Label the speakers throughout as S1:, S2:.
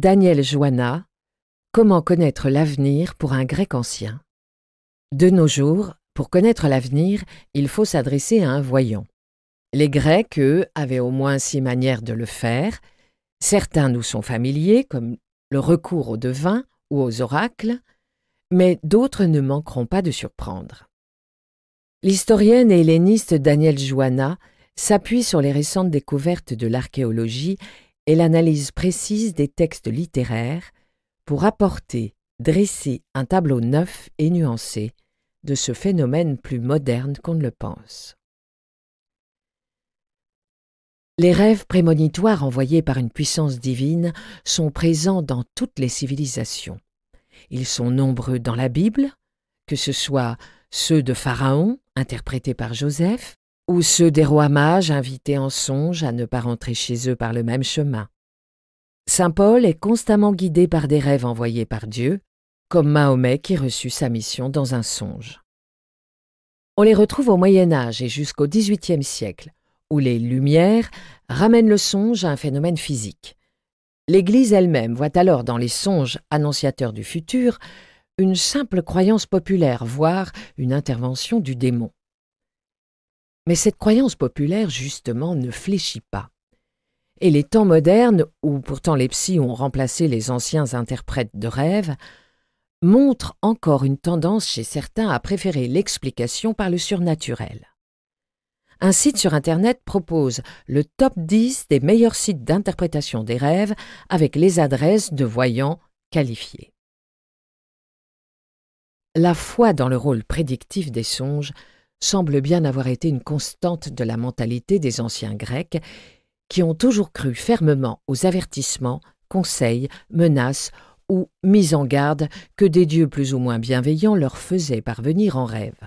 S1: Daniel Joanna, Comment connaître l'avenir pour un grec ancien. De nos jours, pour connaître l'avenir, il faut s'adresser à un voyant. Les Grecs, eux, avaient au moins 6 manières de le faire. Certains nous sont familiers, comme le recours aux devins ou aux oracles, mais d'autres ne manqueront pas de surprendre. L'historienne et helléniste Daniel Joanna s'appuie sur les récentes découvertes de l'archéologie et l'analyse précise des textes littéraires pour dresser un tableau neuf et nuancé de ce phénomène plus moderne qu'on ne le pense. Les rêves prémonitoires envoyés par une puissance divine sont présents dans toutes les civilisations. Ils sont nombreux dans la Bible, que ce soit ceux de Pharaon, interprétés par Joseph, ou ceux des rois mages invités en songe à ne pas rentrer chez eux par le même chemin. Saint Paul est constamment guidé par des rêves envoyés par Dieu, comme Mahomet qui reçut sa mission dans un songe. On les retrouve au Moyen Âge et jusqu'au XVIIIe siècle, où les Lumières ramènent le songe à un phénomène physique. L'Église elle-même voit alors dans les songes annonciateurs du futur une simple croyance populaire, voire une intervention du démon. Mais cette croyance populaire, justement, ne fléchit pas. Et les temps modernes, où pourtant les psys ont remplacé les anciens interprètes de rêves, montrent encore une tendance chez certains à préférer l'explication par le surnaturel. Un site sur Internet propose le top 10 des meilleurs sites d'interprétation des rêves avec les adresses de voyants qualifiés. La foi dans le rôle prédictif des songes semble bien avoir été une constante de la mentalité des anciens Grecs qui ont toujours cru fermement aux avertissements, conseils, menaces ou mises en garde que des dieux plus ou moins bienveillants leur faisaient parvenir en rêve.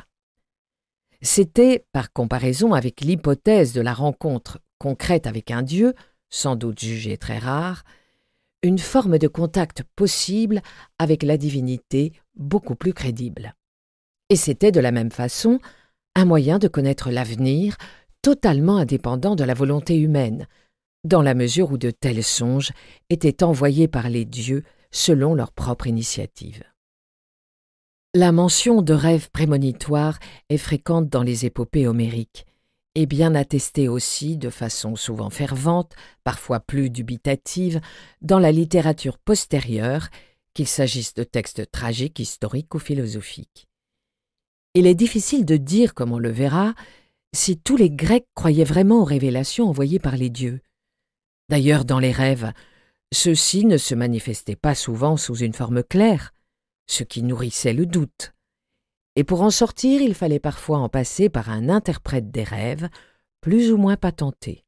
S1: C'était, par comparaison avec l'hypothèse de la rencontre concrète avec un dieu, sans doute jugée très rare, une forme de contact possible avec la divinité beaucoup plus crédible. Et c'était de la même façon un moyen de connaître l'avenir totalement indépendant de la volonté humaine, dans la mesure où de tels songes étaient envoyés par les dieux selon leur propre initiative. La mention de rêves prémonitoires est fréquente dans les épopées homériques, et bien attestée aussi, de façon souvent fervente, parfois plus dubitative, dans la littérature postérieure, qu'il s'agisse de textes tragiques, historiques ou philosophiques. Il est difficile de dire, comme on le verra, si tous les Grecs croyaient vraiment aux révélations envoyées par les dieux. D'ailleurs, dans les rêves, ceux-ci ne se manifestaient pas souvent sous une forme claire, ce qui nourrissait le doute. Et pour en sortir, il fallait parfois en passer par un interprète des rêves, plus ou moins patenté.